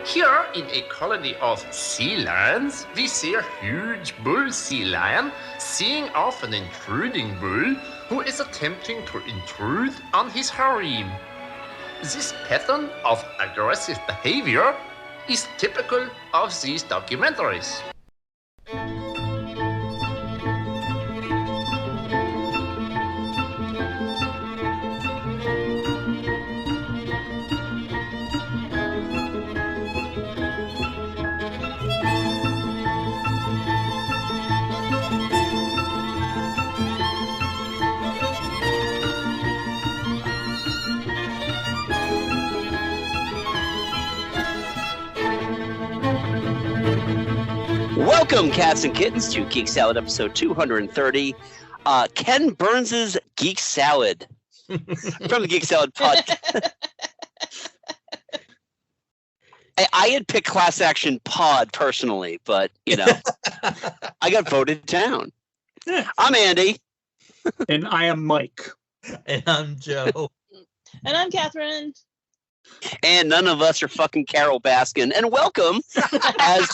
Here in a colony of sea lions, we see a huge bull sea lion seeing off an intruding bull who is attempting to intrude on his harem. This pattern of aggressive behavior is typical of these documentaries. Welcome, cats and kittens, to Geek Salad episode 230. Ken Burns' Geek Salad from the Geek Salad podcast. I had picked Class Action Pod personally, but, you know, I got voted down. I'm Andy. And I am Mike. And I'm Joe. And I'm Katherine. And none of us are fucking Carol Baskin. And welcome as...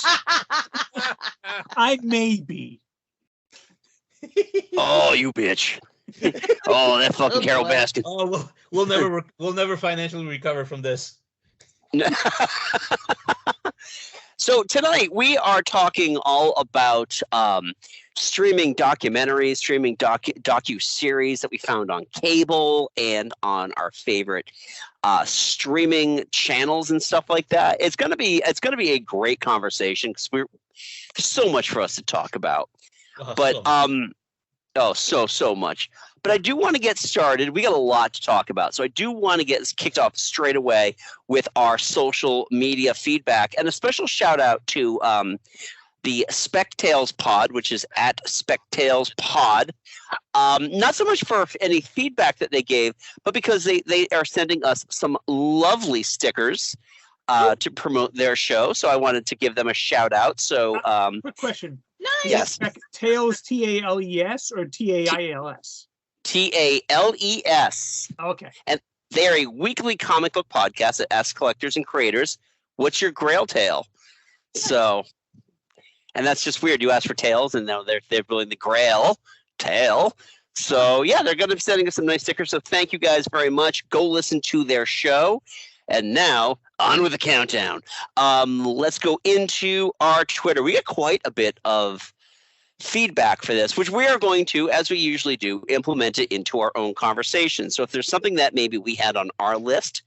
I may be. Oh, you bitch. Oh, that fucking Carol Baskin. Oh, we'll never financially recover from this. So tonight we are talking all about streaming documentaries, streaming docuseries that we found on cable and on our favorite streaming channels and stuff like that. It's gonna be a great conversation because there's so much for us to talk about. So much. But I do want to get started. We got a lot to talk about. So I do want to get kicked off straight away with our social media feedback. And a special shout out to the Spectales Pod, which is at Spectales Pod. Not so much for any feedback that they gave, but because they are sending us some lovely stickers to promote their show. So I wanted to give them a shout out. So quick question. Nice. Yes. Spectales, Tales or Tails? Tales. Okay. And they're a weekly comic book podcast that asks collectors and creators, what's your grail tale? So, and that's just weird. You ask for tales, and now they're building the grail tale. So, yeah, they're going to be sending us some nice stickers. So thank you guys very much. Go listen to their show. And now, on with the countdown. Let's go into our Twitter. We got quite a bit of feedback for this, which we are going to, as we usually do, implement it into our own conversation. So if there's something that maybe we had on our list,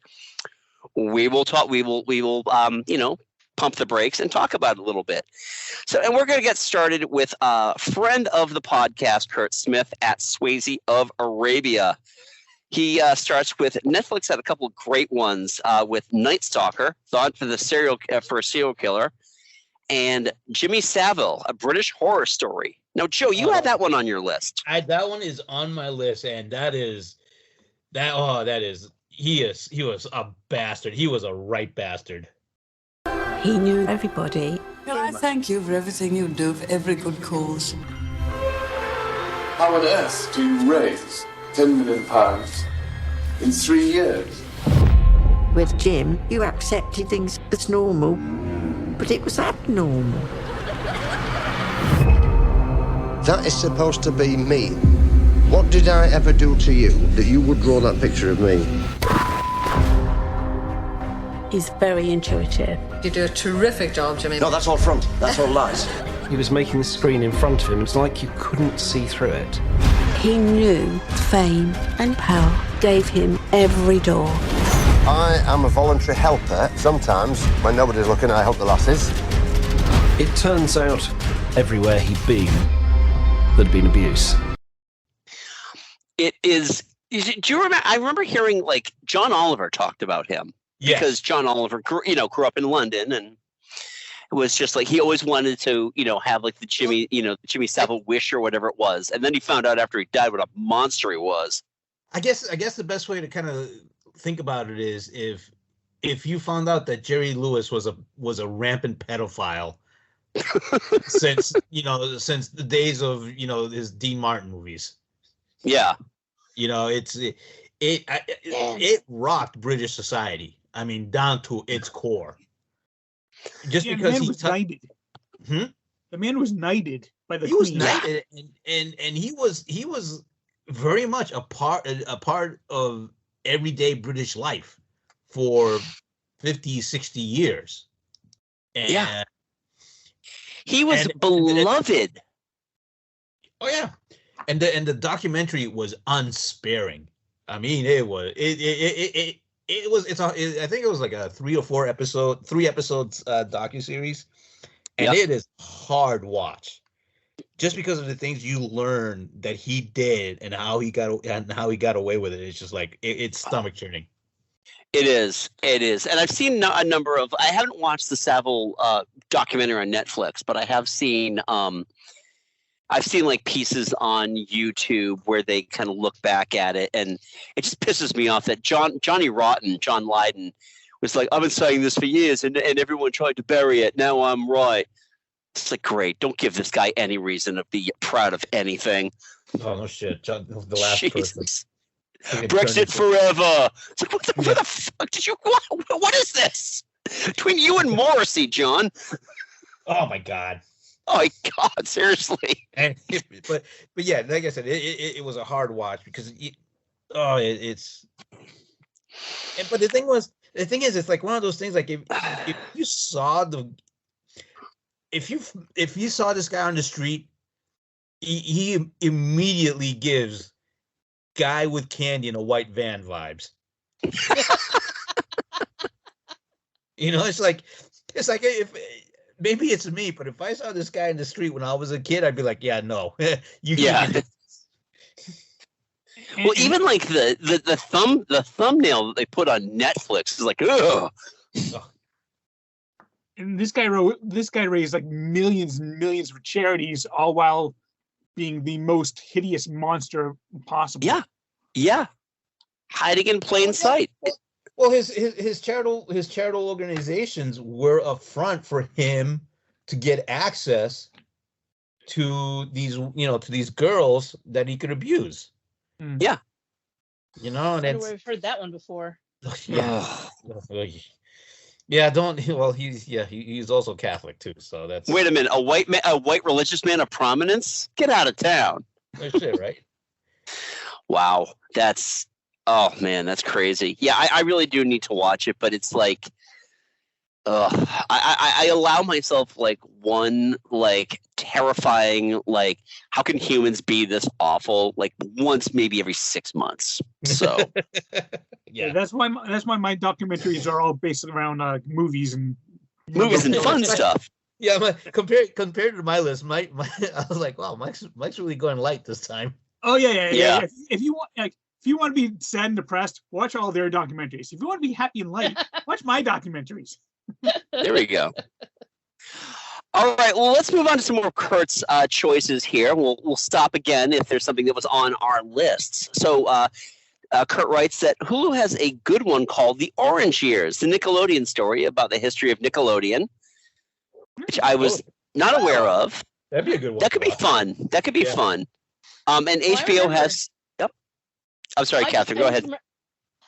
we will talk. We will pump the brakes and talk about it a little bit. So, and we're going to get started with a friend of the podcast, Kurt Smith at Swayze of Arabia. He starts with Netflix had a couple of great ones with Night Stalker, thought for a serial killer, and Jimmy Savile, a British horror story. Now, Joe, you had that one on your list. That one is on my list, and he was a bastard. He was a right bastard. He knew everybody. Can I thank you for everything you do for every good cause? How on earth do you raise £10 million in 3 years? With Jim, you accepted things as normal, but it was abnormal. That is supposed to be me. What did I ever do to you that you would draw that picture of me? He's very intuitive. You do a terrific job, Jimmy. No, that's all front. That's all lies. He was making the screen in front of him. It's like you couldn't see through it. He knew fame and power gave him every door. I am a voluntary helper. Sometimes, when nobody's looking, I help the lasses. It turns out everywhere he'd been, there'd been abuse. It is. Do you remember? I remember hearing like John Oliver talked about him. Yes. Because John Oliver grew up in London, and it was just like he always wanted to, have like the Jimmy Savile wish or whatever it was. And then he found out after he died what a monster he was. I guess the best way to kind of think about it is if you found out that Jerry Lewis was a rampant pedophile since the days of his Dean Martin movies. Yeah. It rocked British society. I mean, down to its core. Just Yeah, because the man he was tou- knighted. Hmm? The man was knighted by the He was queen. knighted, and he was very much a part of everyday British life for 50, 60 years. And, Yeah. He was and- beloved. Oh yeah, and the documentary was unsparing. I mean, it was I think it was like a 3 episodes docuseries, and Yep. it is hard watch, just because of the things you learn that he did and how he got away with it. It's just like it's stomach churning. It is, and I've seen a number of. I haven't watched the Savile documentary on Netflix, but I have seen. I've seen like pieces on YouTube where they kind of look back at it, and it just pisses me off that John Lydon, was like, "I've been saying this for years, and everyone tried to bury it. Now I'm right." It's like, great. Don't give this guy any reason to be proud of anything. Oh no shit! John, the last person. Jesus. Brexit forever. It's like, what the fuck did you? What is this? Between you and Morrissey, John. Oh my god. Oh my god! Seriously. And but yeah, like I said, it was a hard watch because it's. But the thing is, it's like one of those things. Like if you saw if you saw this guy on the street, he immediately gives guy with candy in a white van vibes. It's like if maybe it's me, but if I saw this guy in the street when I was a kid, I'd be like, yeah, no, yeah. Well, even like the thumbnail that they put on Netflix is like, ugh. And this guy raised like millions and millions for charities, all while being the most hideous monster possible. Yeah, hiding in plain sight. Well, his charitable organizations were a front for him to get access to these girls that he could abuse. Yeah, and we've heard that one before. Yeah, don't. Well, he's also Catholic too, so that's. Wait a minute, a white religious man of prominence? Get out of town. No shit, right? Wow, oh man, that's crazy. Yeah, I really do need to watch it, but it's like, I allow myself like one like terrifying like how can humans be this awful like once maybe every 6 months. So yeah, that's why my documentaries are all based around movies and fun stuff. Yeah, compared to my list, I was like, wow, Mike's really going light this time. Oh yeah. If you want to be sad and depressed, watch all their documentaries. If you want to be happy and light, watch my documentaries. There we go. All right, well, let's move on to some more Kurt's choices here. We'll stop again if there's something that was on our lists. So Kurt writes that Hulu has a good one called The Orange Years, the Nickelodeon story about the history of Nickelodeon, which I was not aware of. That'd be a good one. That could be fun. That could be fun. And HBO has. Yep. I'm sorry, Catherine. Go ahead.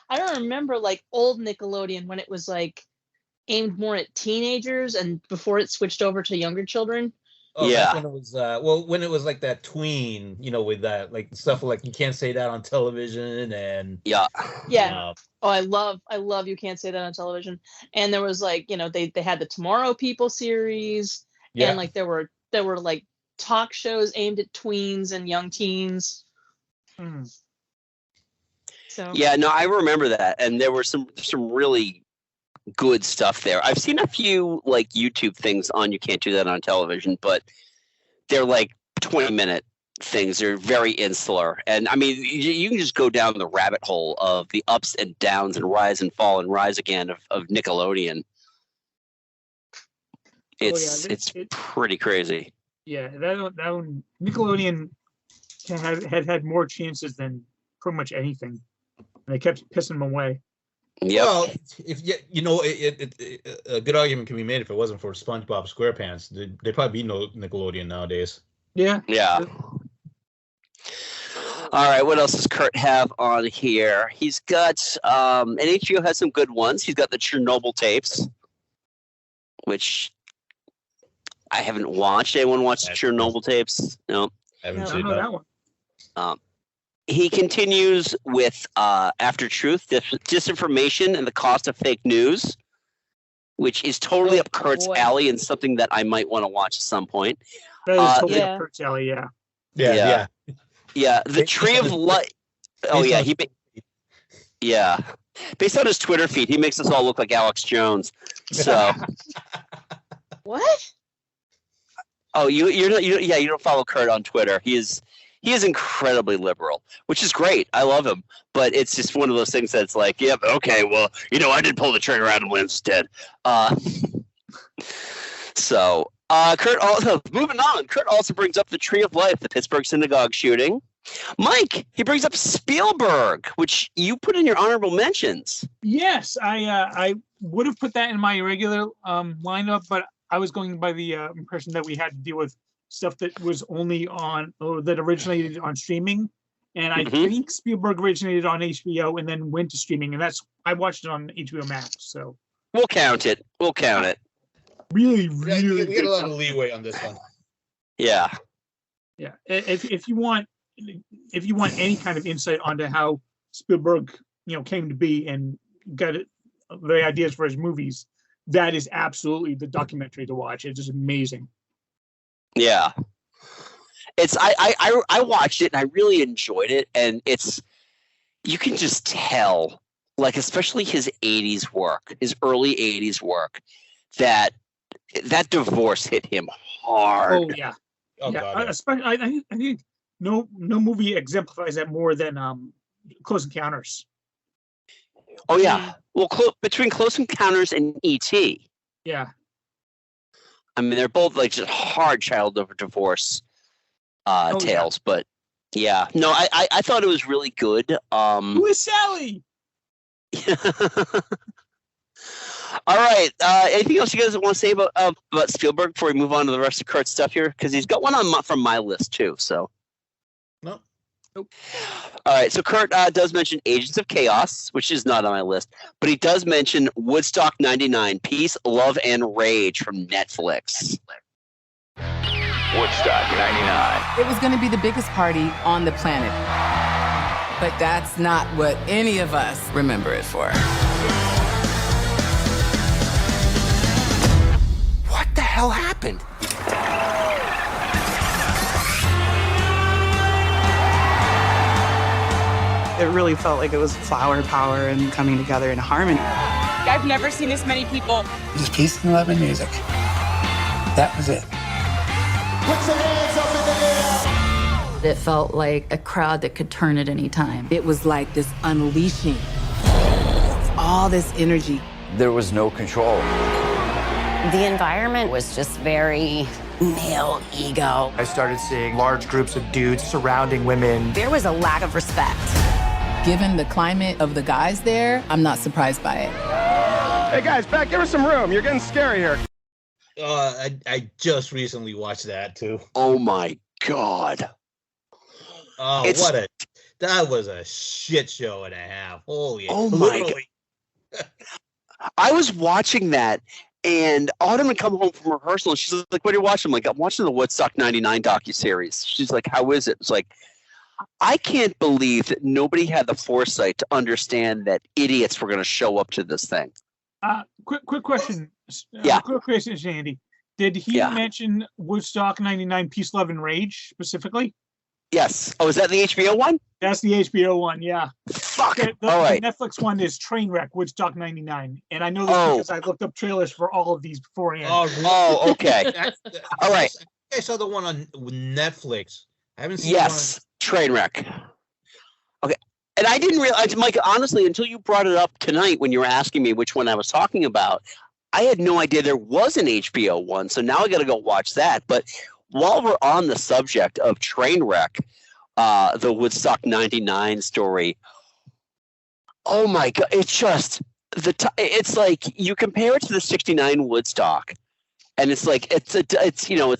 I don't remember like old Nickelodeon when it was like aimed more at teenagers and before it switched over to younger children. Oh, yeah. When it was when it was like that tween, with that like stuff like You Can't Say That on Television and yeah. Oh, I love You Can't Say That on Television. And there was like they had the Tomorrow People series, and like there were like talk shows aimed at tweens and young teens. So yeah, no, I remember that, and there were some really good stuff there. I've seen a few like YouTube things on You Can't Do That on Television, but they're like 20-minute things. They're very insular, and I mean, you can just go down the rabbit hole of the ups and downs and rise and fall and rise again of Nickelodeon. It's pretty crazy. Yeah, that one Nickelodeon had more chances than pretty much anything, and they kept pissing them away. Yeah. Well, if a good argument can be made if it wasn't for SpongeBob SquarePants, there'd probably be no Nickelodeon nowadays. Yeah. Yeah. All right. What else does Kurt have on here? He's got and HBO has some good ones. He's got the Chernobyl tapes, which I haven't watched. Anyone watched the Chernobyl tapes? No. I haven't I seen don't know that one. He continues with After Truth, disinformation and the cost of fake news, which is totally up Kurt's alley and something that I might want to watch at some point. That is totally up Kurt's alley, yeah. Yeah, the Tree of Life. Oh, yeah. Yeah. Based on his Twitter feed, he makes us all look like Alex Jones. So. What? Oh, you don't follow Kurt on Twitter. He is incredibly liberal, which is great. I love him, but it's just one of those things that's like, yeah, okay, well, I did pull the trigger. Adam Lynn's dead. So Kurt also moving on. Kurt also brings up the Tree of Life, the Pittsburgh synagogue shooting. Mike, he brings up Spielberg, which you put in your honorable mentions. Yes, I would have put that in my regular lineup, but I was going by the impression that we had to deal with stuff that was only on, or that originated on streaming. And I think Spielberg originated on HBO and then went to streaming. And I watched it on HBO Max. So we'll count it. Really, we get a lot of leeway on this one. Yeah. Yeah. If you want any kind of insight onto how Spielberg, came to be and got the ideas for his movies, that is absolutely the documentary to watch. It's just amazing. Yeah. It's I watched it and I really enjoyed it, and you can just tell, like, especially his 80s work, his early 80s work, that divorce hit him hard. Oh yeah. Oh, yeah. God, yeah. Especially, I think no movie exemplifies that more than Close Encounters. Oh yeah. Well, between Close Encounters and E.T. Yeah. I mean, they're both like just hard child over divorce tales, but yeah. No, I thought it was really good. Who is Sally? All right. Anything else you guys want to say about Spielberg before we move on to the rest of Kurt's stuff here? Because he's got one from my list too. So. No. Nope. All right. So Kurt does mention Agents of Chaos, which is not on my list, but he does mention Woodstock '99, Peace, Love, and Rage from Netflix. Woodstock '99. It was going to be the biggest party on the planet, but that's not what any of us remember it for. What the hell happened? It really felt like it was flower power and coming together in harmony. I've never seen this many people. Just peace and love and music. That was it. Put your hands up in the air. It felt like a crowd that could turn at any time. It was like this unleashing of all this energy. There was no control. The environment was just very male ego. I started seeing large groups of dudes surrounding women. There was a lack of respect. Given the climate of the guys there, I'm not surprised by it. Hey guys, back, give us some room. You're getting scary here. I just recently watched that too. Oh my God. Oh, that was a shit show and a half. Holy. Oh my God. I was watching that, and Autumn had come home from rehearsal, and she's like, "What are you watching?" I'm like, "I'm watching the Woodstock '99 docuseries." She's like, "How is it?" It's like, I can't believe that nobody had the foresight to understand that idiots were going to show up to this thing. Quick question. Yeah. Quick question, Andy. Did he mention Woodstock '99, Peace, Love, and Rage specifically? Yes. Oh, is that the HBO one? That's the HBO one, yeah. Fuck. All right. The Netflix one is Trainwreck, Woodstock '99. And I know this because I looked up trailers for all of these beforehand. Oh, okay. All right. I saw the one on Netflix. I haven't seen Trainwreck. Okay. And I didn't realize, Mike, honestly, until you brought it up tonight when you were asking me which one I was talking about, I had no idea there was an HBO one. So now I got to go watch that. But while we're on the subject of Trainwreck, the Woodstock '99 story, oh my God, it's just it's like you compare it to the '69 Woodstock, and it's like it's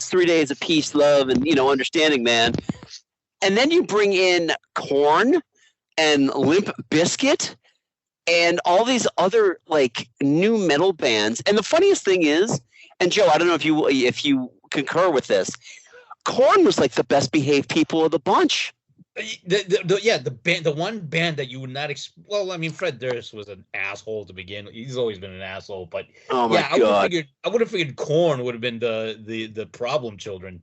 3 days of peace, love, and understanding, man. And then you bring in Korn and Limp Bizkit and all these other like new metal bands. And the funniest thing is, And Joe, I don't know if you concur with this. Korn was like the best behaved people of the bunch. The one band that you would not well, I mean, Fred Durst was an asshole to begin with. He's always been an asshole, but oh my God. I would have figured Korn would have been the problem children.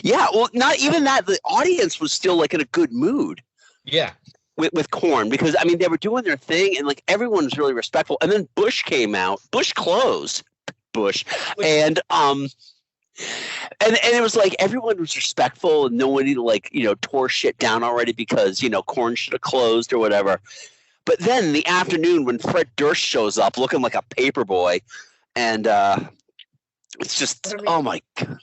Yeah, well, not even that. The audience was still like in a good mood. Yeah. With Korn, because I mean they were doing their thing and like everyone was really respectful. And then Bush came out. Bush closed. And it was like everyone was respectful and nobody like, you know, tore shit down already because, you know, Korn should have closed or whatever. But then in the afternoon when Fred Durst shows up looking like a paper boy, and it's just oh my God.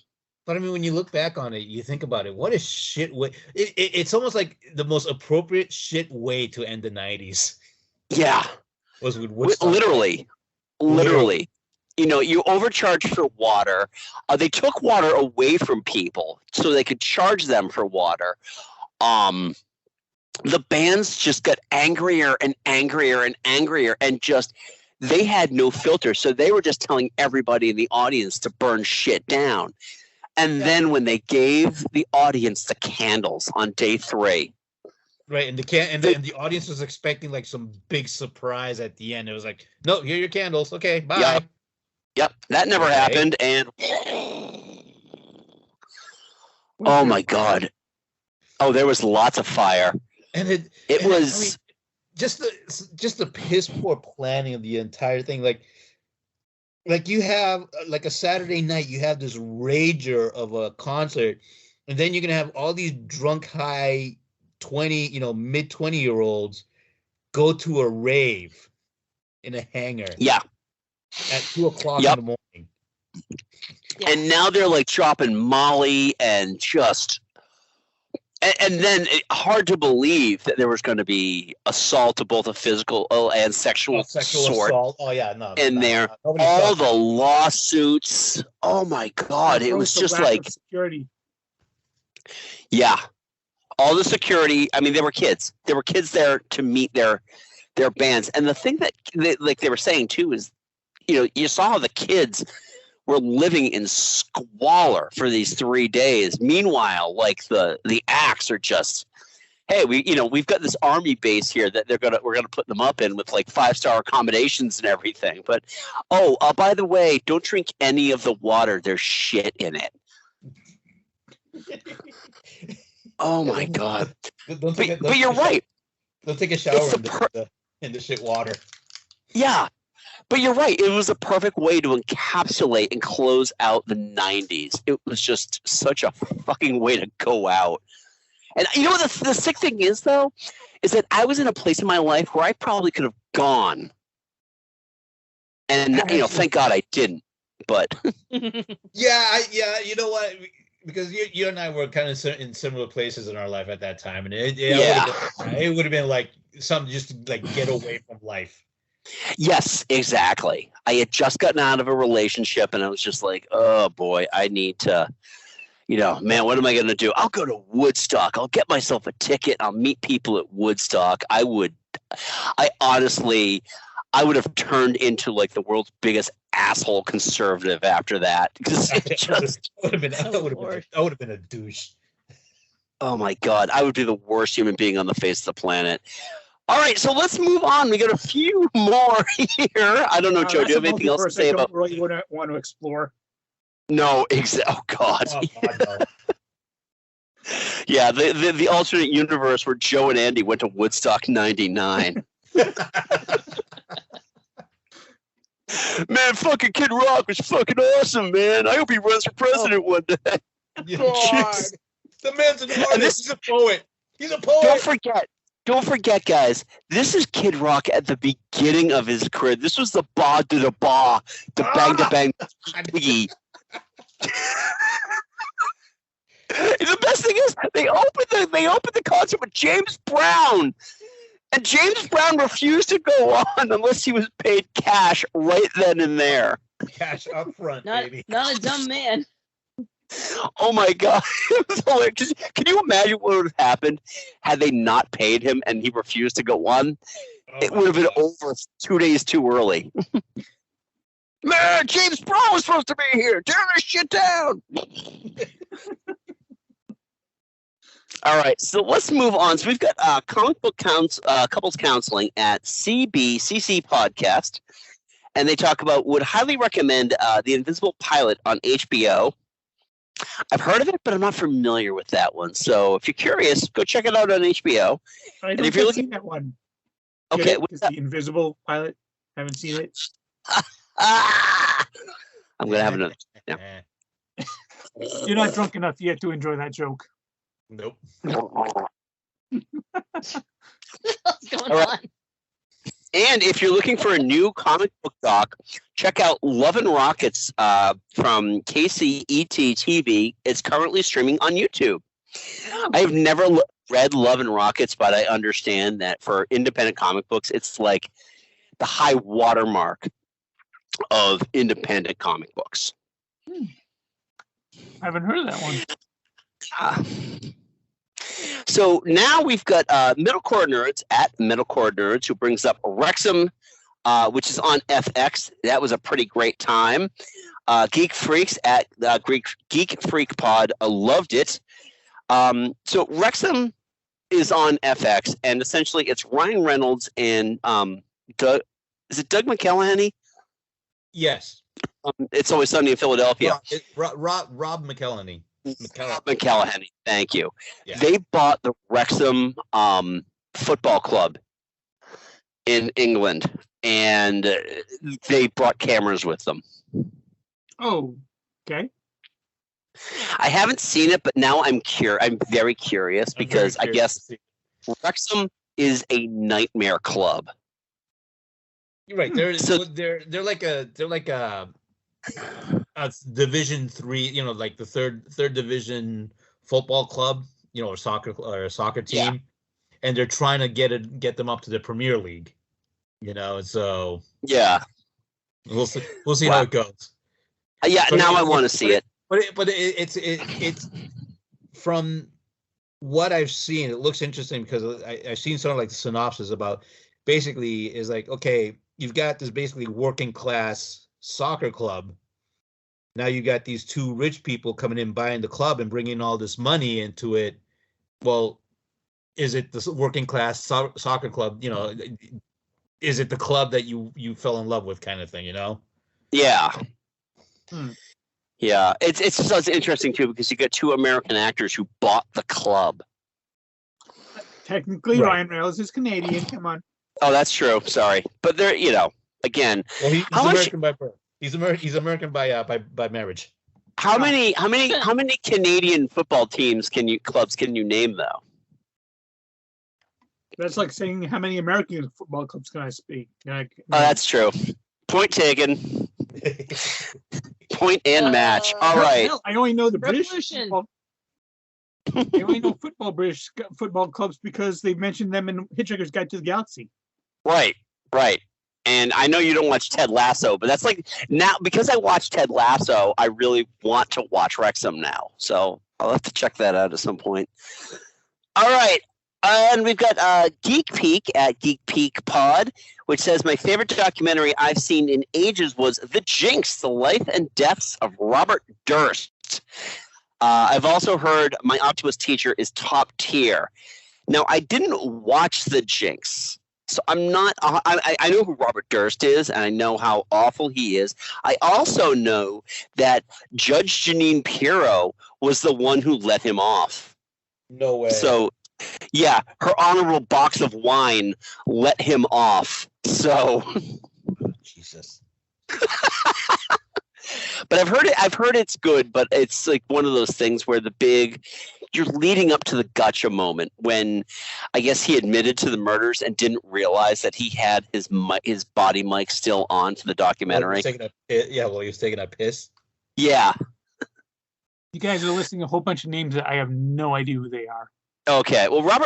But I mean, when you look back on it, you think about it. What a shit way! It's almost like the most appropriate shit way to end the '90s. Yeah, was with Woodstock. Literally. You know, you overcharged for water. They took water away from people so they could charge them for water. The bands just got angrier and angrier and angrier, and just they had no filter. So they were just telling everybody in the audience to burn shit down. And then when they gave the audience the candles on day 3, right, and the audience was expecting like some big surprise at the end. It was like, no, here are your candles. Okay, bye. Yep, that never happened. And oh my God, oh, there was lots of fire, and it was I mean, just the piss poor planning of the entire thing, Like you have like a Saturday night, you have this rager of a concert, and then you're gonna have all these drunk high 20, mid 20-year-olds go to a rave in a hangar. Yeah. At 2:00 in the morning. And now they're like dropping Molly and just and then hard to believe that there was going to be assault of both a physical and sexual sort. Assault. Oh yeah, no. In there, all the lawsuits. Oh my God, it was just like security. Yeah, all the security. I mean, there were kids. There were kids there to meet their bands, and the thing that they were saying too is, you saw how the kids were living in squalor for these 3 days. Meanwhile, like the acts are just, hey, we've got this army base here that we're gonna put them up in with like 5-star accommodations and everything. But by the way, don't drink any of the water. There's shit in it. Oh my God! But you're right. Don't take a shower in the shit water. Yeah. But you're right. It was a perfect way to encapsulate and close out the 90s. It was just such a fucking way to go out. And you know what the sick thing is, though? Is that I was in a place in my life where I probably could have gone. And, thank God I didn't. But yeah, you know what? Because you and I were kind of in similar places in our life at that time. And it would have been like something just to like get away from life. Yes, exactly. I had just gotten out of a relationship and I was just like, oh boy, I need to, man, what am I going to do? I'll go to Woodstock. I'll get myself a ticket. I'll meet people at Woodstock. I would have turned into like the world's biggest asshole conservative after that. I would have been a douche. Oh my God. I would be the worst human being on the face of the planet. All right, so let's move on. We got a few more here. I don't know, Joe. Do you have anything else to say about? I don't really want to explore. No, oh God. Oh, God no. Yeah, the alternate universe where Joe and Andy went to Woodstock '99. Man, fucking Kid Rock was fucking awesome, man. I hope he runs for president one day. God. The man's an artist. He's a poet. He's a poet. Don't forget, guys, this is Kid Rock at the beginning of his career. This was the ba to the ba, the bang to bang biggie. The best thing is they opened the concert with James Brown. And James Brown refused to go on unless he was paid cash right then and there. Cash up front, baby. Not a dumb man. Oh my God. It was hilarious. Can you imagine what would have happened had they not paid him and he refused to go on? It would have been over 2 days too early. Man, James Brown was supposed to be here. Tear this shit down. All right, so let's move on. So we've got comic book couples counseling at CBCC Podcast, and they talk about would highly recommend The Invisible Pilot on HBO. I've heard of it, but I'm not familiar with that one. So if you're curious, go check it out on HBO. I And if you're looking seen that one. Okay, what's The Invisible Pilot? Haven't seen it. I'm gonna have another. Yeah. You're not drunk enough yet to enjoy that joke. Nope. What's going All right. on? And if you're looking for a new comic book doc, check out Love and Rockets from KCET TV. It's currently streaming on YouTube. I've never read Love and Rockets, but I understand that for independent comic books, it's like the high watermark of independent comic books. I haven't heard of that one. So now we've got Middlecore Nerds at Middlecore Nerds, who brings up Wrexham, which is on FX. That was a pretty great time. Geek Freaks at Geek Freak Pod loved it. So Wrexham is on FX, and essentially it's Ryan Reynolds and Doug. Is it Doug McElhenney? Yes. It's Always Sunny in Philadelphia. Rob McElhenney. McElhenney, thank you. Yeah. They bought the Wrexham football club in England, and they brought cameras with them. Oh, okay. I haven't seen it, but now I'm very curious because I guess Wrexham is a nightmare club. You're right. They're like a Division 3, like the third division football club, or soccer team, yeah. And they're trying to get them up to the Premier League, so yeah, we'll see how it goes. Yeah, but now I want to see it. But it's from what I've seen, it looks interesting because I've seen sort of like the synopsis about basically is like, okay, you've got this basically working class soccer club. Now you got these two rich people coming in, buying the club and bringing all this money into it. Well, is it the working class soccer club? Is it the club that you fell in love with, kind of thing? Yeah. Yeah, it's interesting too because you got two American actors who bought the club. Technically, right. Ryan Reynolds is Canadian. Come on. Oh, that's true. Sorry, but they're again. Well, he's American by birth. He's American by marriage. How many Canadian football clubs can you name though? That's like saying how many American football clubs can I speak? Oh, that's true. Point taken. Point and match. All right. Hell, I only know the British football. I only know British football clubs because they mentioned them in Hitchhiker's Guide to the Galaxy. Right. And I know you don't watch Ted Lasso, but that's like now because I watched Ted Lasso, I really want to watch Wrexham now. So I'll have to check that out at some point. All right. And we've got Geek Peek at Geek Peek Pod, which says, my favorite documentary I've seen in ages was The Jinx, The Life and Deaths of Robert Durst. I've also heard My Optimist Teacher is top tier. Now, I didn't watch The Jinx, so I'm not – I know who Robert Durst is, and I know how awful he is. I also know that Judge Jeanine Pirro was the one who let him off. No way. So – yeah, her honorable box of wine let him off. So, Jesus. But I've heard it's good, but it's like one of those things where you're leading up to the gotcha moment when I guess he admitted to the murders and didn't realize that he had his body mic still on for the documentary. He was taking a piss. Yeah. You guys are listing a whole bunch of names that I have no idea who they are. Okay, well, what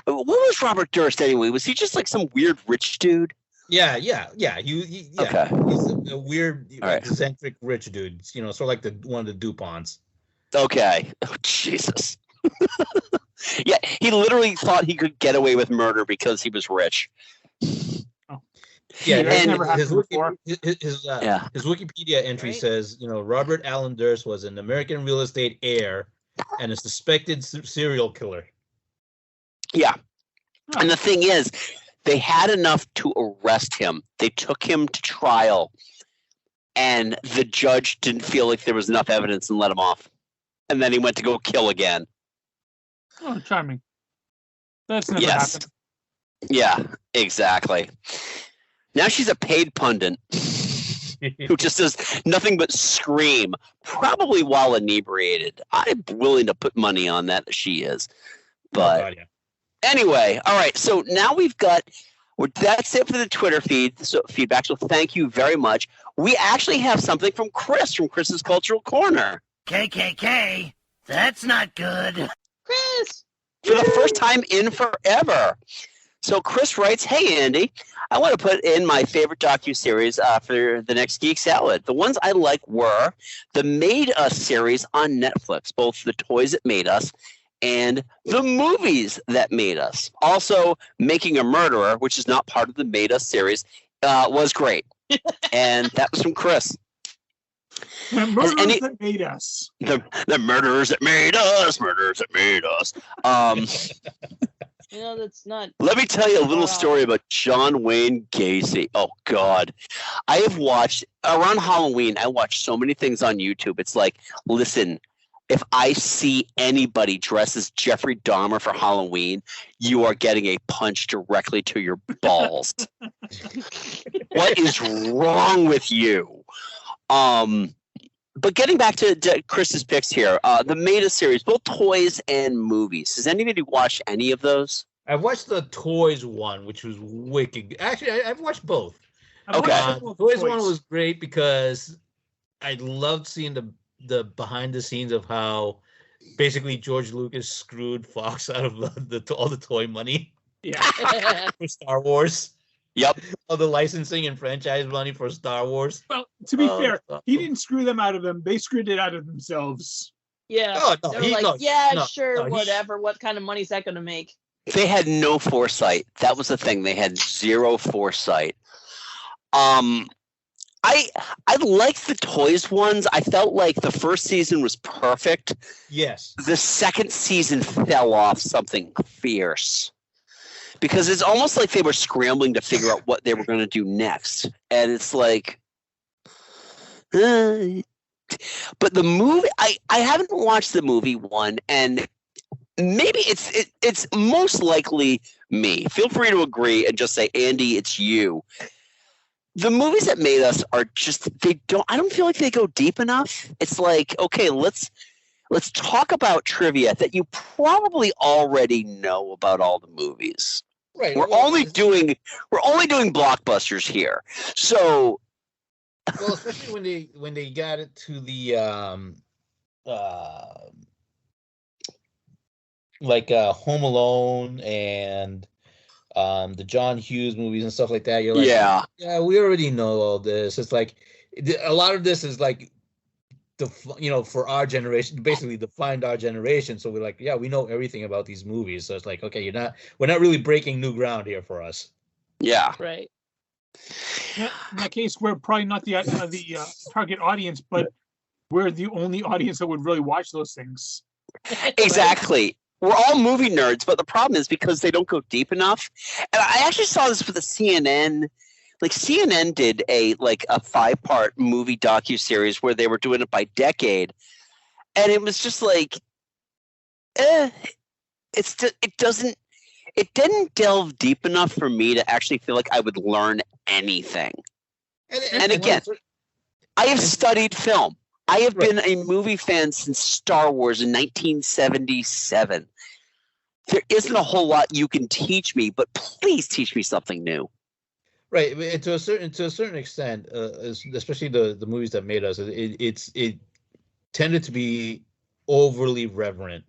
was Robert Durst anyway? Was he just like some weird rich dude? Yeah. Okay. He's a weird, eccentric rich dude. Sort of like one of the DuPonts. Okay. Oh, Jesus. Yeah, he literally thought he could get away with murder because he was rich. Oh. Yeah, that's and never happened before. His Wikipedia entry says, Robert Allen Durst was an American real estate heir and a suspected serial killer. Yeah. And the thing is, they had enough to arrest him. They took him to trial, and the judge didn't feel like there was enough evidence and let him off. And then he went to go kill again. Oh, charming. That's never happened. Yeah, exactly. Now she's a paid pundit who just does nothing but scream, probably while inebriated. I'm willing to put money on that she is. But anyway, all right. So now that's it for the Twitter feedback. So thank you very much. We actually have something from Chris from Chris's Cultural Corner. KKK, that's not good. Chris! For the first time in forever. So Chris writes, "Hey, Andy, I want to put in my favorite docuseries for the next Geek Salad. The ones I like were the Made Us series on Netflix, both the toys that made us and the movies that made us. Also, Making a Murderer, which is not part of the Made Us series, was great." And that was from Chris. The murderers that made us. The murderers that made us. Murderers that made us. That's not. Let me tell you a little story about John Wayne Gacy. Oh, God. I have watched, around Halloween, I watch so many things on YouTube. It's like, listen, if I see anybody dressed as Jeffrey Dahmer for Halloween, you are getting a punch directly to your balls. What is wrong with you? But getting back to Chris's picks here, the Made Us series, both toys and movies. Has anybody watched any of those? I've watched the toys one, which was wicked. Actually, I've watched both. Okay. The toys one was great because I loved seeing the behind the scenes of how basically George Lucas screwed Fox out of all the toy money. Yeah. For Star Wars. Yep. All the licensing and franchise money for Star Wars. Well, to be fair, he didn't screw them out of them. They screwed it out of themselves. Yeah. Oh, no, they were like, sure, whatever. What kind of money is that going to make? They had no foresight. That was the thing. They had zero foresight. I liked the toys ones. I felt like the first season was perfect. Yes. The second season fell off something fierce. Because it's almost like they were scrambling to figure out what they were going to do next. And it's like... But the movie... I haven't watched the movie one, and maybe it's most likely me. Feel free to agree and just say, Andy, it's you. The movies that made us are just... I don't feel like they go deep enough. It's like, okay, let's talk about trivia that you probably already know about all the movies. Right. We're only doing blockbusters here. So well, especially when they got it to the Home Alone and the John Hughes movies and stuff like that. You're like, yeah, we already know all this. It's like a lot of this is like for our generation, basically defined our generation. So we're like, yeah, we know everything about these movies. So it's like, okay, we're not really breaking new ground here for us. Yeah. Right. In that case, we're probably not the target audience, but we're the only audience that would really watch those things. Exactly. We're all movie nerds, but the problem is because they don't go deep enough. And I actually saw this with the CNN. Like CNN did a 5-part movie docuseries where they were doing it by decade, and it was just like, it didn't delve deep enough for me to actually feel like I would learn anything. And again, I have studied film. I have been a movie fan since Star Wars in 1977. There isn't a whole lot you can teach me, but please teach me something new. Right, to a certain extent, especially the movies that made us, it tended to be overly reverent.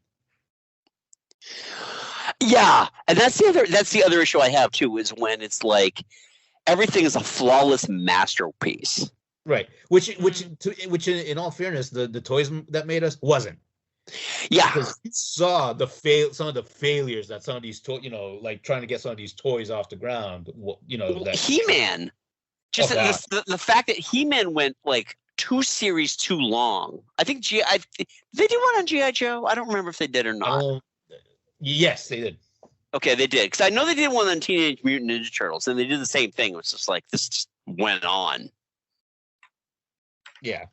Yeah, and that's the other issue I have too, is when it's like everything is a flawless masterpiece. Right, which in all fairness, the toys that made us wasn't. Yeah. Because you saw some of the failures that some of these like trying to get some of these toys off the ground. That He-Man. Just the fact that He-Man went like 2 series too long. I think they did one on G.I. Joe. I don't remember if they did or not. Yes, they did. Okay, they did. Because I know they did one on Teenage Mutant Ninja Turtles, and they did the same thing. It was just like, this just went on. Yeah.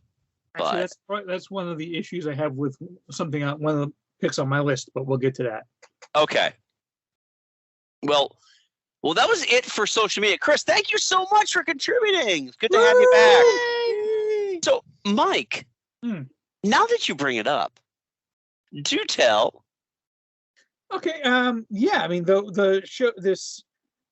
Actually, that's one of the issues I have with something on one of the picks on my list, but we'll get to that. Okay. Well, that was it for social media. Chris, thank you so much for contributing. It's good to have you back. So, Mike, now that you bring it up, do tell. Okay. Yeah. I mean, the show, this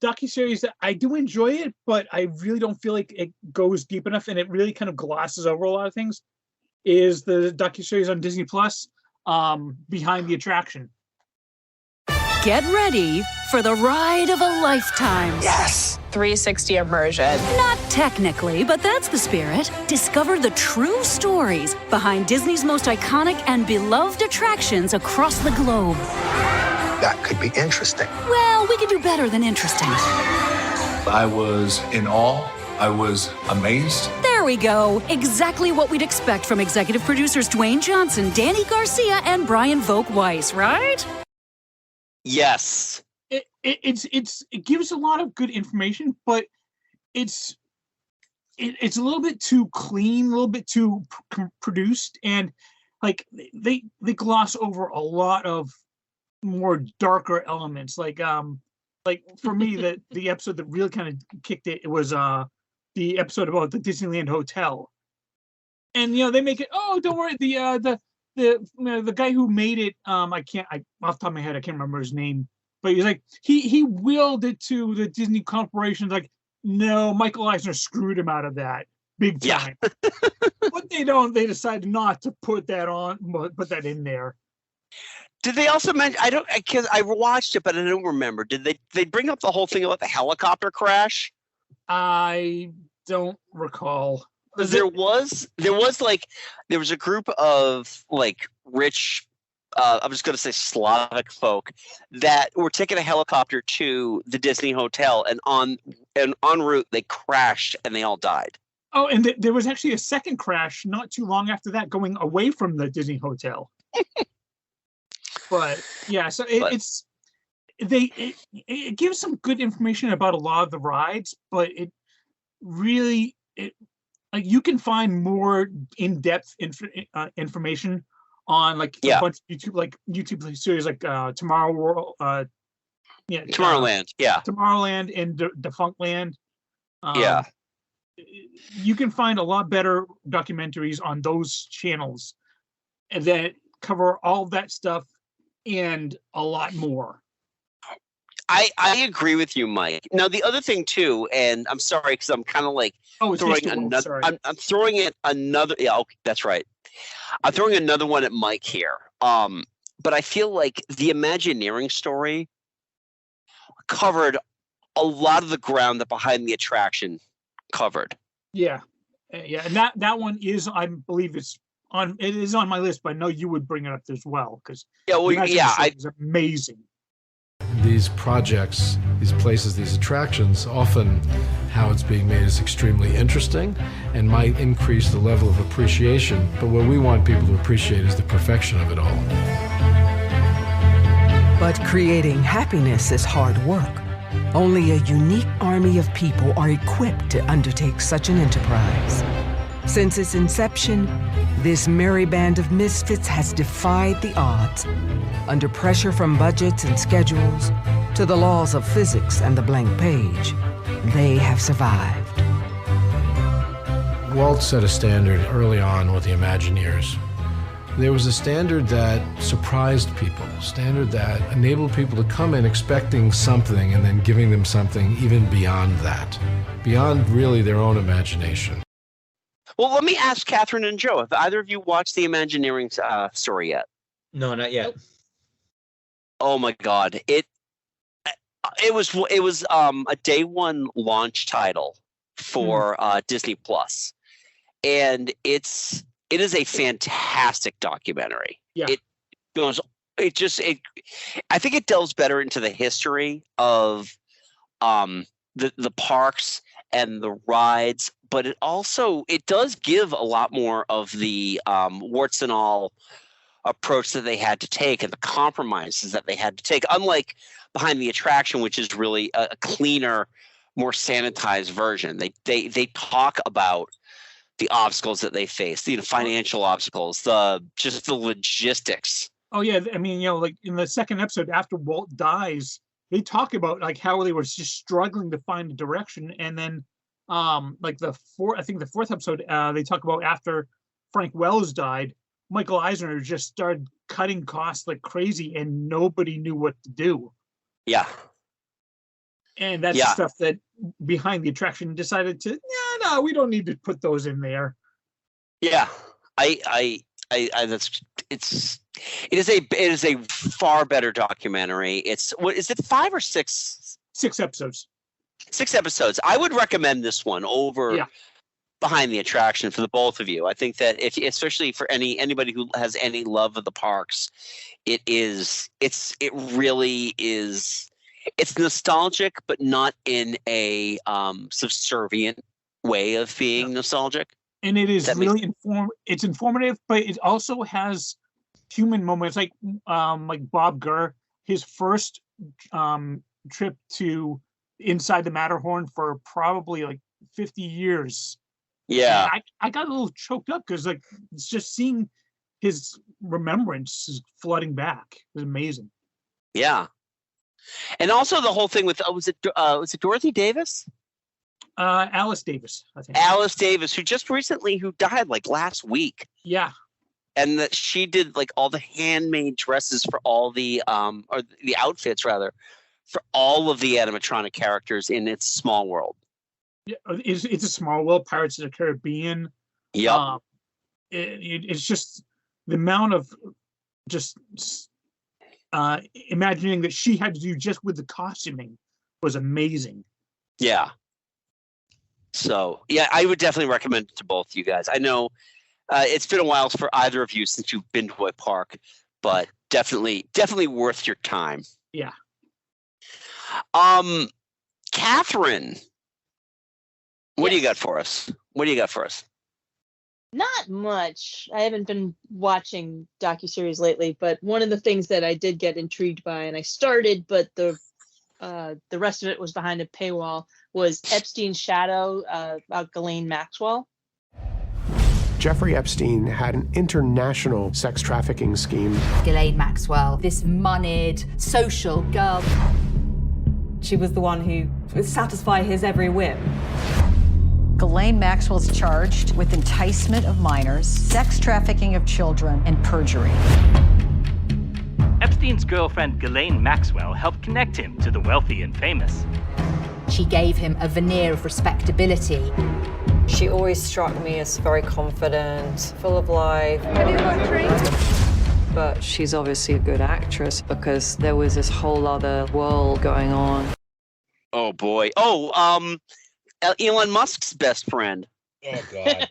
docuseries, I do enjoy it, but I really don't feel like it goes deep enough, and it really kind of glosses over a lot of things. Is the docuseries on Disney Plus, Behind the Attraction? Get ready for the ride of a lifetime. Yes! 360 immersion. Not technically, but that's the spirit. Discover the true stories behind Disney's most iconic and beloved attractions across the globe. That could be interesting. Well, we could do better than interesting. I was in awe. I was amazed. There we go. Exactly what we'd expect from executive producers Dwayne Johnson, Danny Garcia, and Brian Vogt Weiss, right? Yes. It gives a lot of good information, but it's a little bit too clean, a little bit too produced, and like they gloss over a lot of more darker elements. Like for me, the episode that really kind of kicked it was the episode about the Disneyland Hotel, and they make it. Oh, don't worry. The guy who made it, off the top of my head, I can't remember his name, but he's like, he willed it to the Disney Corporation. Like, no, Michael Eisner screwed him out of that big time. Yeah. But they decided not to put that in there. Did they also mention, because I watched it, but I don't remember. Did they bring up the whole thing about the helicopter crash? I don't recall. There was a group of like rich, I'm just going to say Slavic folk that were taking a helicopter to the Disney Hotel, and en route they crashed and they all died. Oh, and there was actually a second crash not too long after that, going away from the Disney Hotel. But yeah, so it gives some good information about a lot of the rides, but it really you can find more in-depth information on a bunch of YouTube series like Tomorrow World, Tomorrowland, Tomorrowland and Defunctland. You can find a lot better documentaries on those channels that cover all that stuff and a lot more. I agree with you, Mike. Now the other thing too, and I'm sorry because I'm kind of like throwing another. I'm throwing it another. Yeah, okay, that's right. I'm throwing another one at Mike here. But I feel like the Imagineering story covered a lot of the ground that Behind the Attraction covered. Yeah, and that one is, I believe it is on my list, but I know you would bring it up as well because it's amazing. These projects, these places, these attractions, often how it's being made is extremely interesting and might increase the level of appreciation, but what we want people to appreciate is the perfection of it all. But creating happiness is hard work. Only a unique army of people are equipped to undertake such an enterprise. Since its inception, this merry band of misfits has defied the odds. Under pressure from budgets and schedules, to the laws of physics and the blank page, they have survived. Walt set a standard early on with the Imagineers. There was a standard that surprised people, a standard that enabled people to come in expecting something and then giving them something even beyond that, beyond really their own imagination. Well, let me ask Katherine and Joe, have either of you watched the Imagineering story yet? No, not yet. Oh my God. It was a day one launch title for Disney Plus. And it is a fantastic documentary. Yeah. goes. I think it delves better into the history of the parks and the rides, but it does give a lot more of the warts and all approach that they had to take and the compromises that they had to take, unlike Behind the Attraction, which is really a cleaner, more sanitized version. They talk about the obstacles that they face, the financial obstacles, just the logistics. Oh yeah, I mean, like in the second episode after Walt dies, they talk about like how they were just struggling to find a direction, and then like the fourth episode, they talk about after Frank Wells died, Michael Eisner just started cutting costs like crazy, and nobody knew what to do. Yeah. And that's stuff that Behind the Attraction decided to, no, we don't need to put those in there. Yeah, it is a far better documentary. It's what is it, 5 or 6? 6 episodes. 6 episodes. I would recommend this one over Behind the Attraction for the both of you. I think that especially for anybody who has any love of the parks, it really is. It's nostalgic, but not in a subservient way of being nostalgic. And it is really it's informative, but it also has human moments, like Bob Gurr, his first trip to inside the Matterhorn for probably like 50 years. Yeah. And I got a little choked up because like it's just seeing his remembrances flooding back. It was amazing. Yeah. And also the whole thing with was it Dorothy Davis? Alice Davis, I think. Alice Davis, who died like last week. Yeah. And that she did like all the handmade dresses for all the or the outfits rather, for all of the animatronic characters in It's a Small World. Yeah, it's a Small World, Pirates of the Caribbean. Yeah. It's just the amount of just imagining that she had to do just with the costuming was amazing. Yeah. So yeah, I would definitely recommend it to both you guys. I know it's been a while for either of you since you've been to a park, but definitely worth your time. Yeah. Katherine, what do you got for us? Not much. I haven't been watching docuseries lately, but one of the things that I did get intrigued by, and I started, but the rest of it was behind a paywall, was Epstein's Shadow about Ghislaine Maxwell. Jeffrey Epstein had an international sex trafficking scheme. Ghislaine Maxwell, this moneyed social girl. She was the one who would satisfy his every whim. Ghislaine Maxwell's charged with enticement of minors, sex trafficking of children, and perjury. Epstein's girlfriend Ghislaine Maxwell helped connect him to the wealthy and famous. She gave him a veneer of respectability. She always struck me as very confident, full of life. Have you got a drink? But she's obviously a good actress because there was this whole other world going on. Oh boy. Oh, Elon Musk's best friend. Oh God.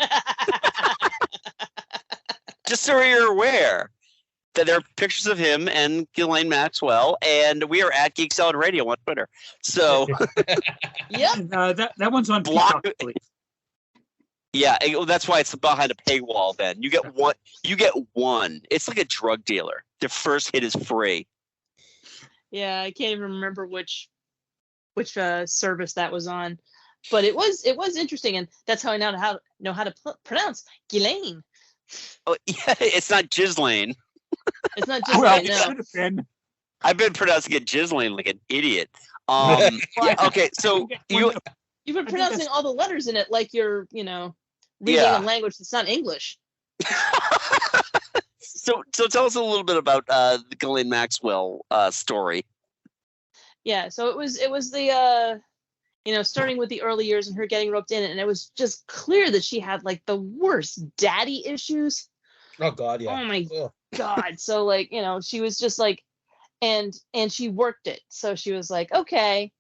Just so you're aware that there are pictures of him and Ghislaine Maxwell, and we are at Geek Salad Radio on Twitter. So, yep, that one's on Peacock, I believe. Yeah, that's why it's behind a paywall. Then you get one. You get one. It's like a drug dealer. Their first hit is free. Yeah, I can't even remember which service that was on, but it was interesting, and that's how I know how to pronounce Ghislaine. Oh yeah, it's not Ghislaine. It's not just right now. I've been pronouncing it Ghislaine like an idiot. Okay, so you've been pronouncing all the letters in it like you're, reading a language that's not English. So tell us a little bit about the Ghislaine Maxwell story. Yeah, so it was the starting with the early years and her getting roped in, and it was just clear that she had like the worst daddy issues. Oh God, yeah. Oh my God. So she was just like, and she worked it. So she was like, okay,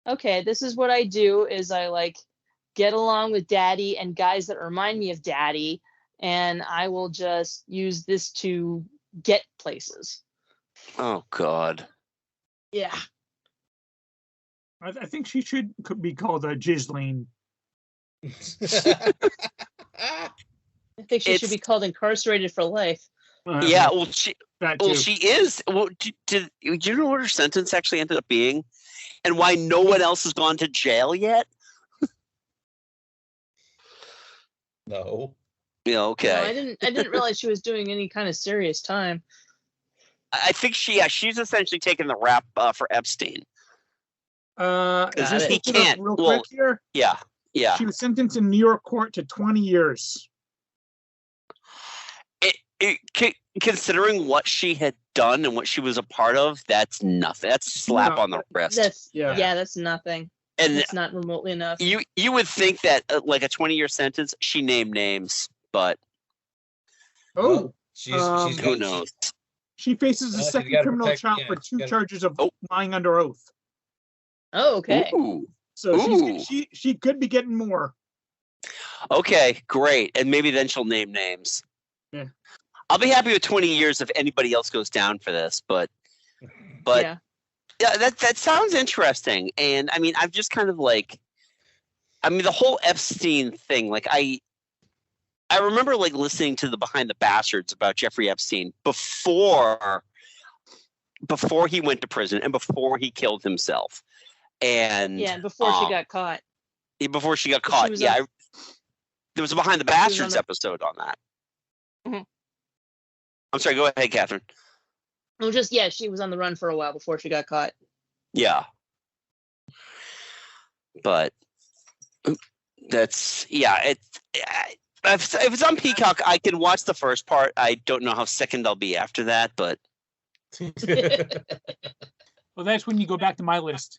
this is what I do is I like get along with daddy and guys that remind me of daddy, and I will just use this to get places. Oh God. Yeah. I think she could be called a Ghislaine. I think she should be called incarcerated for life. Yeah, well, she is. Well, do you know what her sentence actually ended up being, and why no one else has gone to jail yet? No. Yeah. Okay. No, I didn't realize she was doing any kind of serious time. I think she's essentially taken the rap for Epstein. Is this he can't. real quick here? Yeah. She was sentenced in New York court to 20 years. Considering what she had done and what she was a part of, that's nothing. That's a slap on the wrist. That's nothing. And it's not remotely enough. You would think that like a 20-year sentence, she named names, but she's who knows? She faces a second criminal trial for 2 charges of lying under oath. Oh, okay. Ooh. So she could be getting more. Okay, great. And maybe then she'll name names. Yeah. I'll be happy with 20 years if anybody else goes down for this, but yeah, that sounds interesting. And I mean, I've just kind of like, the whole Epstein thing, like I remember like listening to the Behind the Bastards about Jeffrey Epstein before he went to prison and before he killed himself. And before she got caught. Before she got caught. There was a Behind the Bastards episode on that. Mm-hmm. I'm sorry, go ahead, Catherine. Well, she was on the run for a while before she got caught. Yeah. But that's, if it's on Peacock, I can watch the first part. I don't know how sickened I'll be after that, but. Well, that's when you go back to my list.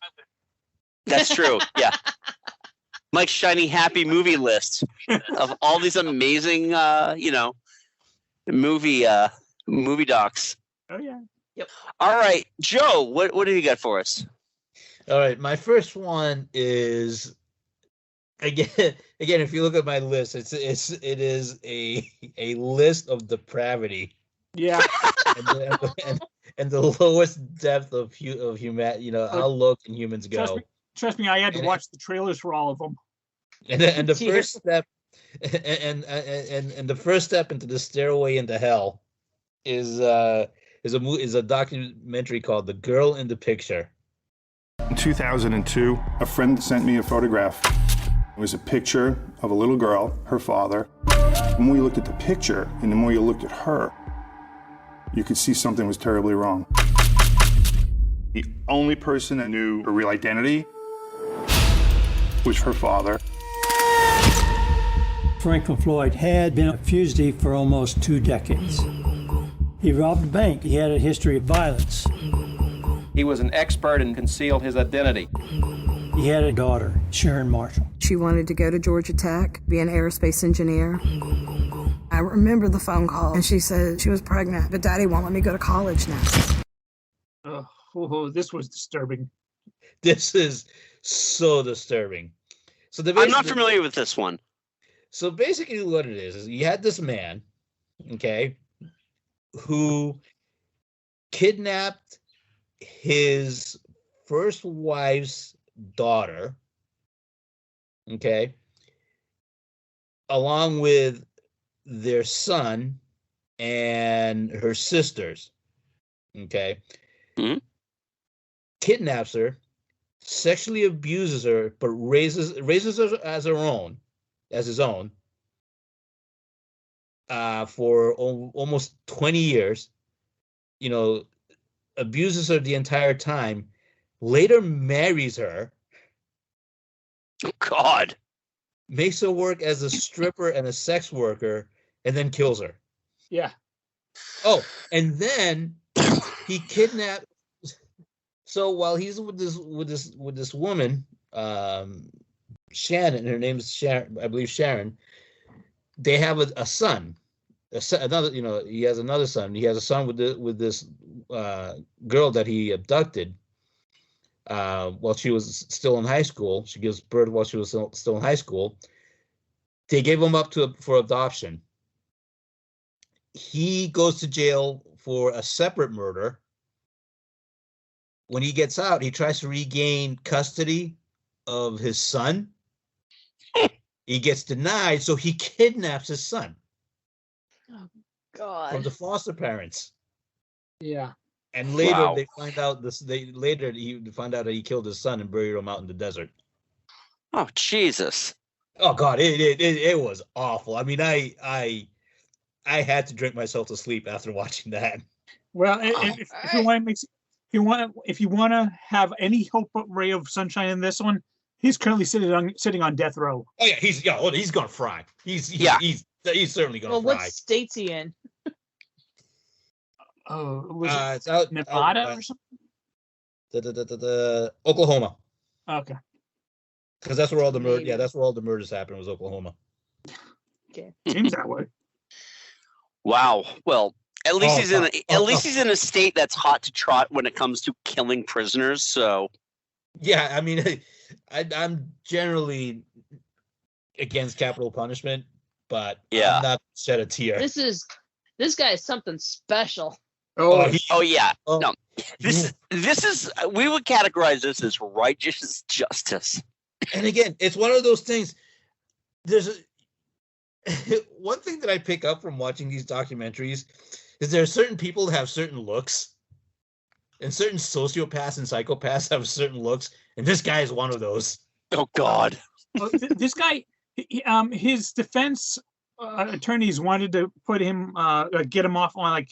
That's true. Yeah. Mike's shiny happy movie list of all these amazing, movie docs. Oh yeah. Yep. All right, Joe, what do you got for us? All right, my first one is again. If you look at my list, it is a list of depravity. Yeah. and the lowest depth of human, how low can humans go? Trust me, I had to watch the trailers for all of them. And the first step, and the first step into the stairway into hell is a documentary called "The Girl in the Picture." In 2002, a friend sent me a photograph. It was a picture of a little girl, her father. The more you looked at the picture and the more you looked at her, you could see something was terribly wrong. The only person that knew her real identity was her father. Franklin Floyd had been a fugitive for almost 2 decades. He robbed a bank. He had a history of violence. He was an expert and concealed his identity. He had a daughter, Sharon Marshall. She wanted to go to Georgia Tech, be an aerospace engineer. I remember the phone call, and she said she was pregnant, but Daddy won't let me go to college now. Oh, this was disturbing. This is so disturbing. So I'm not familiar with this one. So basically what it is you had this man, okay, who kidnapped his first wife's daughter, okay, along with their son and her sisters, okay, kidnaps her, sexually abuses her, but raises her as his own, for almost 20 years, abuses her the entire time, later marries her. Oh, God. Makes her work as a stripper and a sex worker, and then kills her. Yeah. Oh, and then he kidnapped. So while he's with this woman, Shannon, her name's Sharon, I believe Sharon. They have a son. Another, he has another son. He has a son with this girl that he abducted while she was still in high school. She gives birth while she was still in high school. They gave him up for adoption. he goes to jail for a separate murder. When he gets out, he tries to regain custody of his son. He gets denied, so he kidnaps his son. Oh God! From the foster parents. Yeah. And later Wow. they find out this. Later he find out that he killed his son and buried him out in the desert. Oh Jesus! Oh God, it was awful. I mean, I had to drink myself to sleep after watching that. Well, if you want to make, if you want to have any hope ray of sunshine in this one, he's currently sitting on death row. Oh yeah, he's gonna fry. He's certainly gonna Well, fry. what state's he in? Oh, was it's out Nevada or something? Oklahoma. Okay. Because that's where all the murder. Yeah, that's where all the murders happened. Was Oklahoma. Okay. Seems that way. Wow. Well, at least he's in a state that's hot to trot when it comes to killing prisoners. So. Yeah, I mean, I'm generally against capital punishment, but yeah, I'm not shed a tear. This guy is something special. Oh yeah. No, this is we would categorize this as righteous justice. And again, it's one of those things. There's one thing that I pick up from watching these documentaries is there are certain people that have certain looks, and certain sociopaths and psychopaths have certain looks, and this guy is one of those. Oh God! This guy, his defense attorneys wanted to put him, get him off on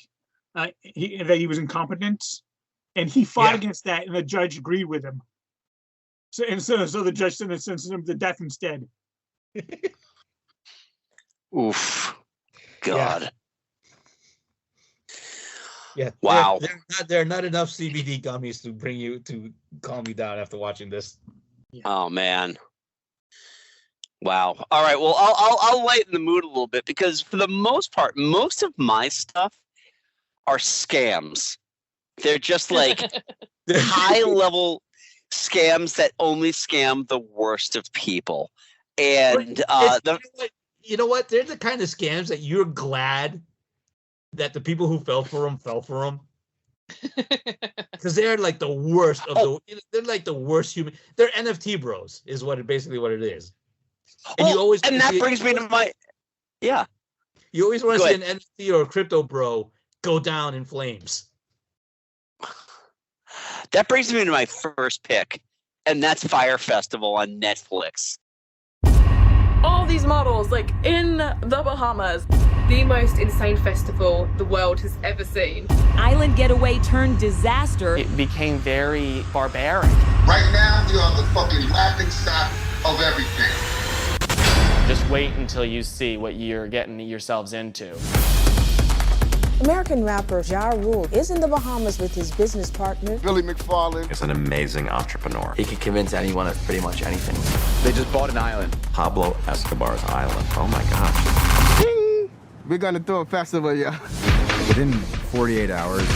that he was incompetent, and he fought against that, and the judge agreed with him. So the judge sentenced him to death instead. Oof! God. Yeah. Wow. There are not enough CBD gummies to calm me down after watching this. Oh man. Wow. All right. Well, I'll lighten the mood a little bit because for the most part, most of my stuff are scams. They're just like high level scams that only scam the worst of people. And you know what? They're the kind of scams that you're glad that the people who fell for them, because they're like the worst of they're like the worst human. They're NFT bros, is basically what it is. And that brings me to my You always want to see an NFT or a crypto bro go down in flames. That brings me to my first pick, and that's Fire Festival on Netflix. All these models, like in the Bahamas. The most insane festival the world has ever seen. Island getaway turned disaster. It became very barbaric. Right now, we are the fucking laughing stock of everything. Just wait until you see what you're getting yourselves into. American rapper Ja Rule is in the Bahamas with his business partner, Billy McFarland. Is an amazing entrepreneur. He can convince anyone of pretty much anything. They just bought an island. Pablo Escobar's island. Oh my gosh. Ding! We're gonna throw a festival, yeah. Within 48 hours,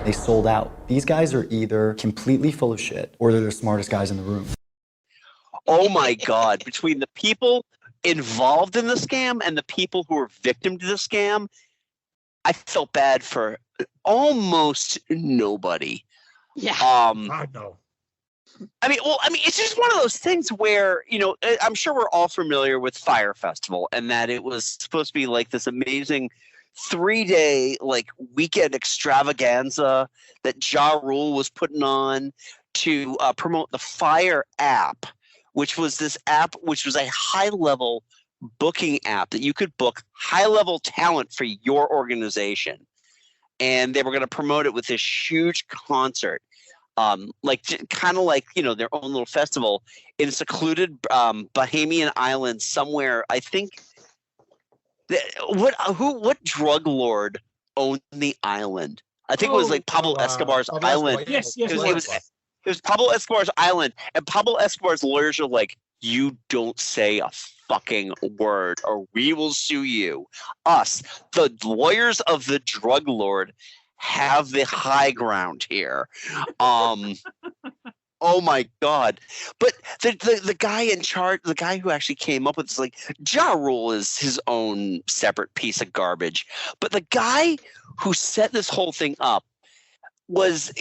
they sold out. These guys are either completely full of shit or they're the smartest guys in the room. Oh my God. Between the people involved in the scam and the people who were victim to the scam, I felt bad for almost nobody. Yeah. I know. I mean, it's just one of those things where, I'm sure we're all familiar with Fire Festival and that it was supposed to be like this amazing 3-day weekend extravaganza that Ja Rule was putting on to promote the Fire app, which was this app which was a high-level booking app that you could book high-level talent for your organization. And they were going to promote it with this huge concert. Kind of like their own little festival in a secluded Bahamian island somewhere. I think what drug lord owned the island? I think it was like Pablo Escobar's island. Yes, it was Pablo Escobar's island, and Pablo Escobar's lawyers are like, "You don't say a fucking word, or we will sue you." Us, the lawyers of the drug lord, have the high ground here. Oh Oh my God. But the guy in charge, the guy who actually came up with this, like, Ja Rule is his own separate piece of garbage. But the guy who set this whole thing up was,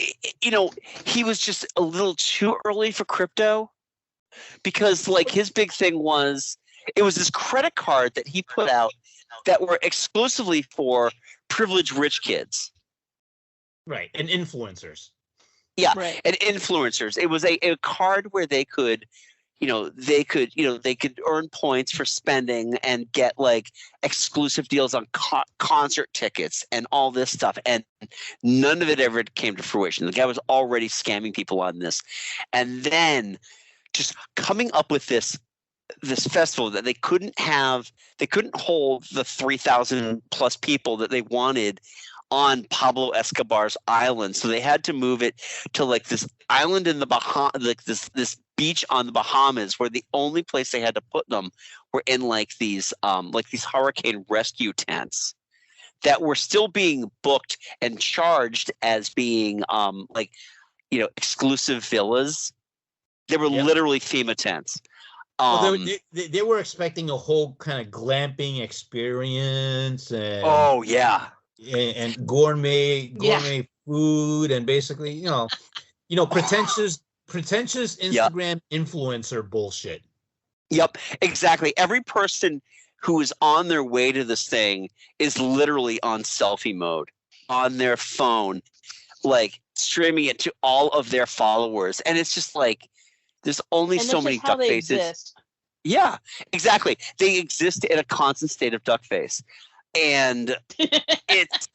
he was just a little too early for crypto, because like his big thing was, it was this credit card that he put out that were exclusively for privileged rich kids. Right. And influencers. Yeah. Right. And influencers. It was a card where they could, they could earn points for spending and get like exclusive deals on concert tickets and all this stuff. And none of it ever came to fruition. The guy was already scamming people on this. And then just coming up with this festival that they couldn't hold the 3,000 plus people that they wanted on Pablo Escobar's island. So they had to move it to like this island in the Bahamas, like this beach on the Bahamas, where the only place they had to put them were in like these hurricane rescue tents that were still being booked and charged as being exclusive villas. They were literally FEMA tents. Well, they were expecting a whole kind of glamping experience. And, oh yeah. And gourmet food, and basically, pretentious Instagram influencer bullshit. Yep, exactly. Every person who is on their way to this thing is literally on selfie mode on their phone, like streaming it to all of their followers, and it's just like there's only so many duck faces. Exist. Yeah, exactly. They exist in a constant state of duck face. And it's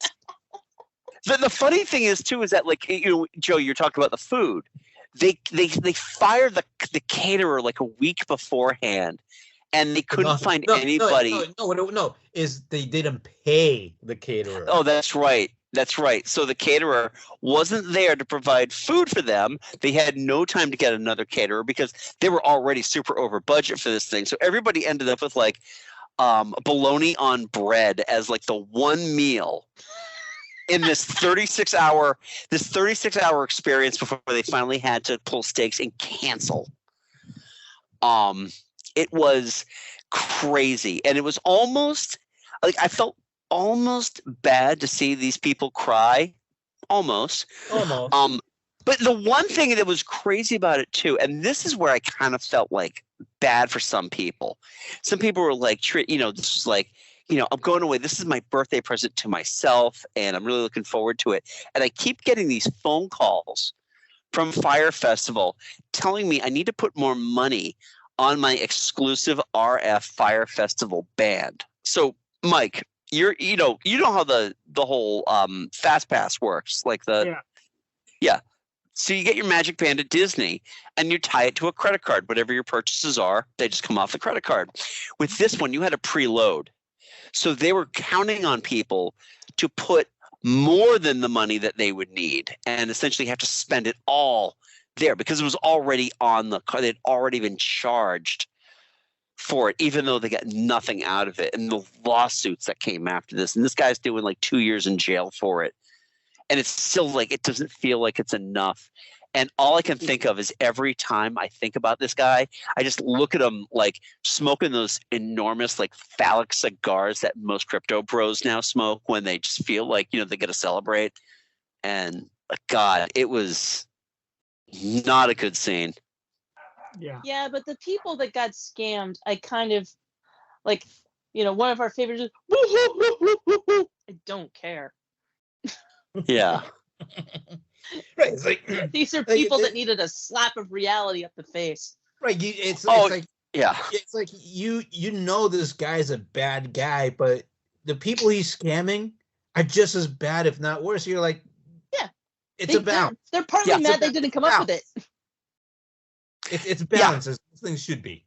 the funny thing is too is that, like, Joe, you're talking about the food. They fired the caterer like a week beforehand, and they couldn't find anybody. No, is they didn't pay the caterer. Oh, that's right. That's right. So the caterer wasn't there to provide food for them. They had no time to get another caterer because they were already super over budget for this thing. So everybody ended up with like bologna on bread as like the one meal in this 36 hour experience before they finally had to pull stakes and cancel. It was crazy, and it was almost like I felt almost bad to see these people cry, almost. But the one thing that was crazy about it too, and this is where I kind of felt like bad for some people. Some people were like, this is like, I'm going away. This is my birthday present to myself, and I'm really looking forward to it. And I keep getting these phone calls from Fire Festival telling me I need to put more money on my exclusive RF Fire Festival band. So, Mike, you know how the whole Fast Pass works, like yeah. So you get your Magic Band at Disney and you tie it to a credit card. Whatever your purchases are, they just come off the credit card. With this one, you had to preload. So they were counting on people to put more than the money that they would need and essentially have to spend it all there because it was already on the card. They'd already been charged for it, even though they got nothing out of it. And the lawsuits that came after this. And this guy's doing like 2 years in jail for it. And it's still like, it doesn't feel like it's enough. And all I can think of is every time I think about this guy, I just look at him like smoking those enormous like phallic cigars that most crypto bros now smoke when they just feel like, they get to celebrate. And God, it was not a good scene. Yeah, but the people that got scammed, I kind of like, one of our favorites is I don't care. Yeah. Right. It's like these are people that needed a slap of reality up the face. Right. It's like you this guy's a bad guy, but the people he's scamming are just as bad, if not worse. You're like, it's a balance. They're partly mad they didn't come up with it. It's balance as things should be.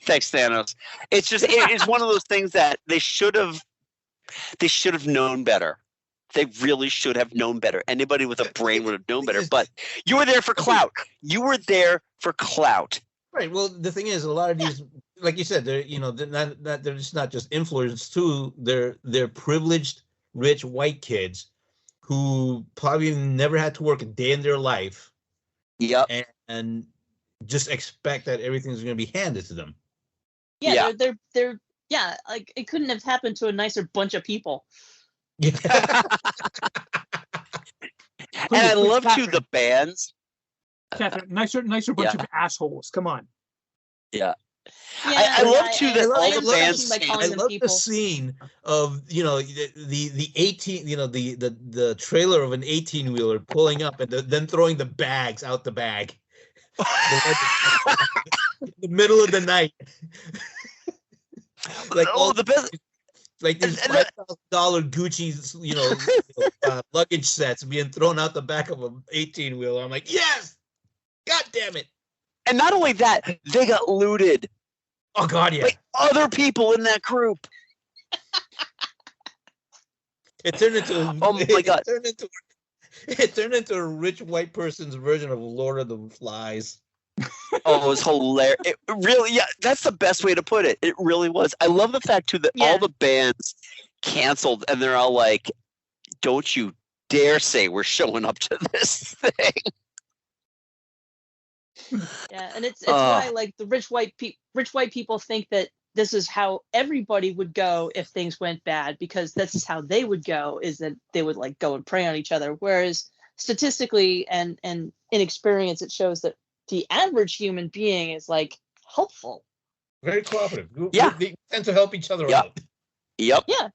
Thanks, Thanos. It's just it's one of those things that they should have known better. They really should have known better. Anybody with a brain would have known better. But you were there for clout. Right. Well, the thing is, a lot of these, like you said, they're they're just not just influencers too. They're privileged, rich white kids who probably never had to work a day in their life. Yep. And just expect that everything's going to be handed to them. Yeah, they're like it couldn't have happened to a nicer bunch of people. Yeah. And I love too the bands. Katherine, nicer bunch of assholes. Come on. Yeah. I love too that all the bands. I love the scene of the 18, the trailer of an 18-wheeler pulling up and then throwing the bags out the bag. In the middle of the night. Like the best. Like these $5,000 Gucci, luggage sets being thrown out the back of an 18-wheeler. I'm like, yes, God damn it! And not only that, they got looted. Oh God, yeah. Like other people in that group. It turned into. Oh my God! It turned into a rich white person's version of Lord of the Flies. Oh, it was hilarious. It really, yeah, that's the best way to put it. It really was. I love the fact too that all the bands canceled and they're all like, "Don't you dare say we're showing up to this thing." Yeah, and it's why like the rich white people think that this is how everybody would go if things went bad, because this is how they would go, is that they would like go and prey on each other. Whereas statistically and in experience, it shows that the average human being is like helpful. Very cooperative. Yeah. They tend to help each other out. Yep. Yeah.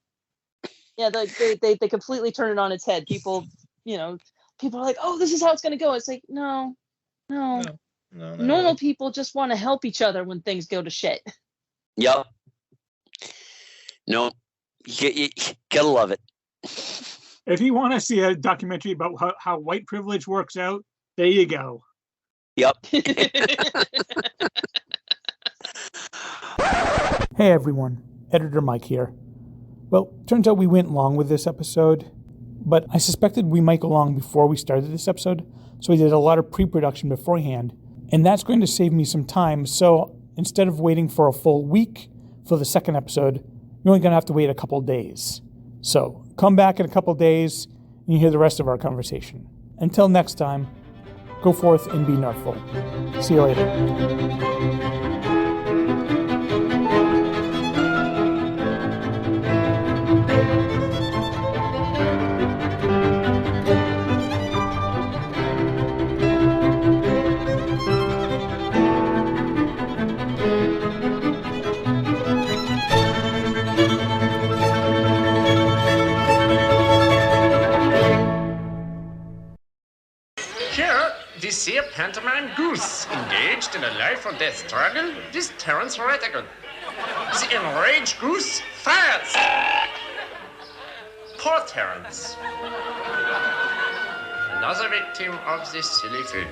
Yeah, they completely turn it on its head. People are like, oh, this is how it's going to go. It's like, no. Normal people just want to help each other when things go to shit. Yep. No, you gotta love it. If you want to see a documentary about how white privilege works out, there you go. Yep. Hey everyone, Editor Mike here. Well, turns out we went long with this episode, but I suspected we might go long before we started this episode, so I did a lot of pre-production beforehand, and that's going to save me some time. So instead of waiting for a full week for the second episode, you're only going to have to wait a couple days. So come back in a couple days and you hear the rest of our conversation. Until next time, go forth and be nerdful. See you later. This here pantomime goose, engaged in a life or death struggle, this Terence Retigan. The enraged goose fires! Poor Terence. Another victim of this silly film.